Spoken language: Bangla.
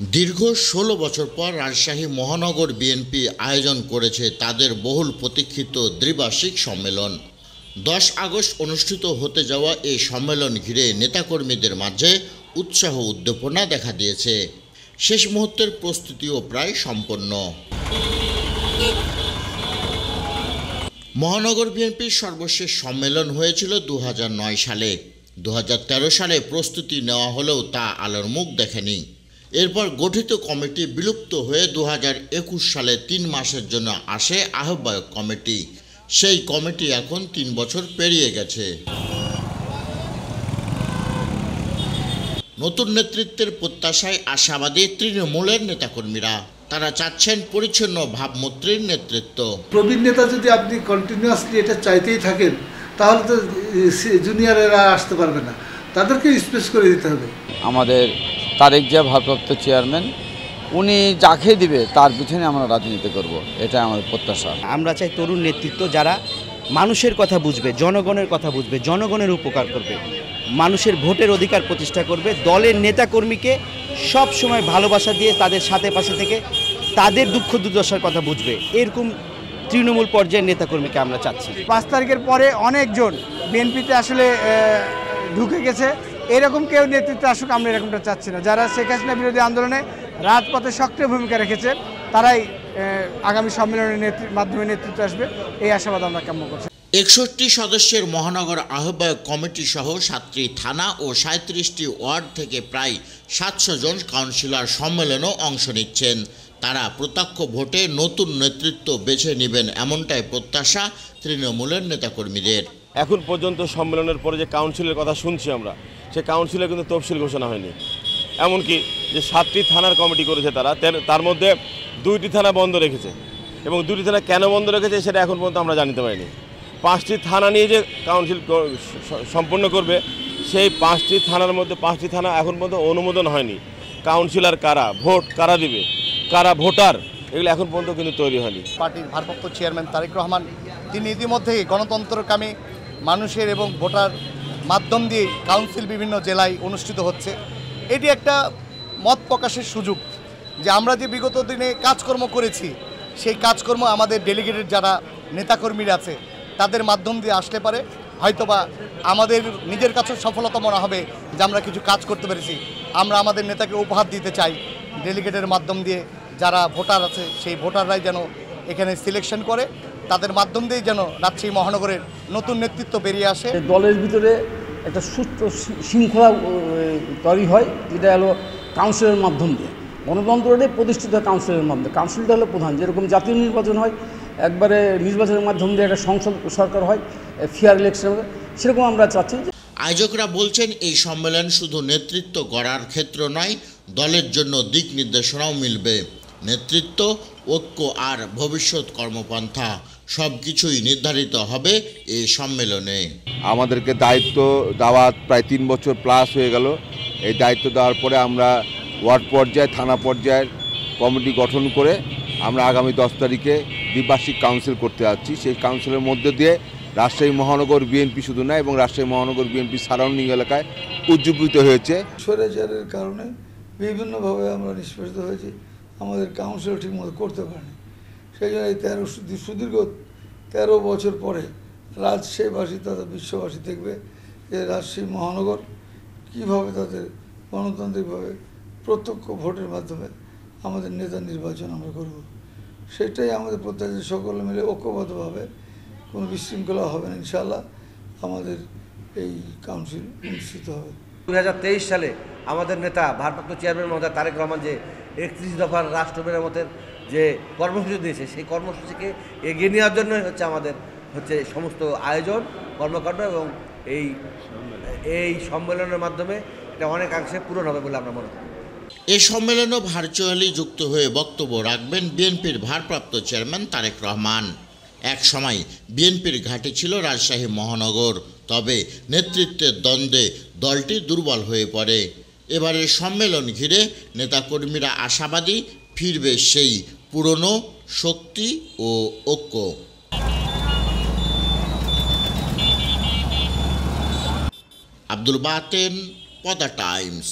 দীর্ঘ ১৬ বছর পর রাজশাহী মহানগর বিএনপি আয়োজন করেছে তাদের বহুল প্রতীক্ষিত দ্বিবার্ষিক সম্মেলন। ১০ আগস্ট অনুষ্ঠিত হতে যাওয়া এই সম্মেলন ঘিরে নেতাকর্মীদের মাঝে উৎসাহ উদ্দীপনা দেখা দিয়েছে। শেষ মুহূর্তের প্রস্তুতিও প্রায় সম্পন্ন। মহানগর বিএনপির সর্বশেষ সম্মেলন হয়েছিল ২০০৯ সালে। ২০১৩ সালে প্রস্তুতি নেওয়া হলেও তা আলোর মুখ দেখেনি। এরপর গঠিত কমিটি বিলুপ্ত হয়ে ২০২১ সালে ৩ মাসের জন্য আসে আহ্বায়ক কমিটি। সেই কমিটি এখন ৩ বছর পেরিয়ে গেছে। নতুন নেতৃত্বের প্রত্যাশায় আশাবাদী তৃণমূলের নেতাকর্মীরা। তারা চাচ্ছেন পরিচ্ছন্ন ভাবমূর্তির নেতৃত্ব। প্রবীণ নেতা যদি আপনি কন্টিনিউয়াসলি এটা চাইতেই থাকেন, তাহলে তো জুনিয়রেরা আসতে পারবে না, তাদেরকে স্পেস করে দিতে হবে। আমাদের তারেক জিয়া ভারপ্রাপ্ত চেয়ারম্যান, উনি যাকে দিবে তার পিছনে আমরা রাজনীতি করব, এটা আমাদের প্রত্যাশা। আমরা চাই তরুণ নেতৃত্ব যারা মানুষের কথা বুঝবে, জনগণের কথা বুঝবে, জনগণের উপকার করবে, মানুষের ভোটের অধিকার প্রতিষ্ঠা করবে, দলের নেতাকর্মীকে সব সময় ভালোবাসা দিয়ে তাদের সাথে পাশে থেকে তাদের দুঃখ দুর্দশার কথা বুঝবে, এরকম তৃণমূল পর্যায়ের নেতাকর্মীকে আমরা চাচ্ছি। ৫ তারিখের পরে অনেকজন বিএনপিতে আসলে ঢুকে গেছে, এরকম কেউ নেতৃত্বে আসুক আমরা এরকমটা চাচ্ছি না। যারা শেখ হাসিনা বিরোধী আন্দোলনে রাজপথে সক্রিয় ভূমিকা রেখেছে তারাই আগামী সম্মেলনের মাধ্যমে নেতৃত্ব আসবে, এই আশাবাদ আমরা কাম্য করছি। ৬১ সদস্যের মহানগর আহ্বায়ক কমিটি সহ ৭টি থানা ও ৩৭টি ওয়ার্ড থেকে প্রায় ৭০০ জন কাউন্সিলর সম্মেলনেও অংশ নিচ্ছেন। তারা প্রত্যক্ষ ভোটে নতুন নেতৃত্ব বেছে নেবেন, এমনটাই প্রত্যাশা তৃণমূলের নেতাকর্মীদের। এখন পর্যন্ত সম্মেলনের পরে যে কাউন্সিলের কথা শুনছি আমরা, সে কাউন্সিলে কিন্তু তফসিল ঘোষণা হয়নি। এমনকি যে 7টি থানার কমিটি করেছে তার মধ্যে 2টি থানা বন্ধ রেখেছে, এবং 2টি থানা কেন বন্ধ রেখেছে সেটা এখন পর্যন্ত আমরা জানতে পারিনি। 5টি থানা নিয়ে যে কাউন্সিল সম্পন্ন করবে, সেই 5টি থানার মধ্যে 5টি থানা এখন পর্যন্ত অনুমোদন হয়নি। কাউন্সিলর কারা, ভোট কারা দিবে, কারা ভোটার, এগুলো এখন পর্যন্ত কিন্তু তৈরি হয়নি। পার্টির ভারপ্রাপ্ত চেয়ারম্যান তারেক রহমান তিনি ইতিমধ্যেই গণতন্ত্রকামী মানুষের এবং ভোটার মাধ্যম দিয়ে কাউন্সিল বিভিন্ন জেলায় অনুষ্ঠিত হচ্ছে। এটি একটা মত প্রকাশের সুযোগ যে আমরা যে বিগত দিনে কাজকর্ম করেছি, সেই কাজকর্ম আমাদের ডেলিগেটেড যারা নেতাকর্মীরা আছে তাদের মাধ্যম দিয়ে আসলে পারে হয়তোবা আমাদের নিজের কাছে সফলতা মনে হবে যে আমরা কিছু কাজ করতে পেরেছি। আমরা আমাদের নেতাকে উপহার দিতে চাই, ডেলিগেটের মাধ্যম দিয়ে যারা ভোটার আছে সেই ভোটাররাই যেন এখানে সিলেকশন করে, তাদের মাধ্যম দিয়েই যেন রাজশাহী মহানগরের নতুন নেতৃত্ব বেরিয়ে আসে। দলের ভিতরে একটা সুস্থ শৃঙ্খলা তৈরি হয়, যেটা হলো কাউন্সিলের মাধ্যম দিয়ে। গণতন্ত্রটাই প্রতিষ্ঠিত হয় কাউন্সিলের মাধ্যমে। কাউন্সিলটা হলো প্রধান, যেরকম জাতীয় নির্বাচন হয় একবারে নির্বাচনের মাধ্যম দিয়ে একটা সংসদ সরকার হয়, ফেয়ার ইলেকশন, সেরকম আমরা চাচ্ছি। আয়োজকরা বলছেন এই সম্মেলন শুধু নেতৃত্ব গড়ার ক্ষেত্র নয়, দলের জন্য দিক নির্দেশনাও মিলবে। নেতৃত্ব, ঐক্য আর ভবিষ্যৎ কর্মপন্থা সব কিছুই নির্ধারিত হবে এই সম্মেলনে। আমাদেরকে দায়িত্ব দেওয়া প্রায় 3 বছর প্লাস হয়ে গেল। এই দায়িত্ব দেওয়ার পরে আমরা ওয়ার্ড পর্যায়ে, থানা পর্যায়ের কমিটি গঠন করে আমরা আগামী 10 তারিখে দ্বিবার্ষিক কাউন্সিল করতে যাচ্ছি। সেই কাউন্সিলের মধ্যে দিয়ে রাজশাহী মহানগর বিএনপি শুধু নয়, এবং রাজশাহী মহানগর বিএনপি সারাউন্ডিং এলাকায় উজ্জীবিত হয়েছে। স্বৈরাচারের কারণে বিভিন্নভাবে আমরা নিষ্পেষিত হয়েছি, আমাদের কাউন্সিল ঠিকমতো করতে পারিনি। সেই জন্য এই সুদীর্ঘ 13 বছর পরে রাজশাহীবাসী তথা বিশ্ববাসী দেখবে যে রাজশাহী মহানগর কীভাবে তাদের গণতান্ত্রিকভাবে প্রত্যক্ষ ভোটের মাধ্যমে আমাদের নেতা নির্বাচন আমরা করব। সেটাই আমাদের প্রত্যাশা। সকলে মিলে ঐক্যবদ্ধভাবে কোনো বিশৃঙ্খলা হবে না, ইনশাআল্লাহ আমাদের এই কাউন্সিল অনুষ্ঠিত হবে। 2023 সালে আমাদের নেতা ভারপ্রাপ্ত চেয়ারম্যান মহোদয় তারেক রহমান যে 31 দফার রাষ্ট্র মেরামতের যে কর্মসূচি দিয়েছে, সেই কর্মসূচিকে এগিয়ে নেওয়ার জন্যই আমাদের সমস্ত আয়োজন, কর্মকাণ্ড, এবং এই সম্মেলনের মাধ্যমে এটা অনেকাংশে পূরণ হবে বলে আমরা মনে করি। এই সম্মেলনে ভার্চুয়ালি যুক্ত হয়ে বক্তব্য রাখবেন বিএনপির ভারপ্রাপ্ত চেয়ারম্যান তারেক রহমান। এক সময় বিএনপির ঘাঁটি ছিল রাজশাহী মহানগর, তবে নেতৃত্বের দ্বন্দ্বে দলটি দুর্বল হয়ে পড়ে। এবারের সম্মেলন ঘিরে নেতাকর্মীরা আশাবাদী ফিরবে সেই পুরনো শক্তি ও ঐক্য। আব্দুল বাতেন, পদ্মা টাইমস।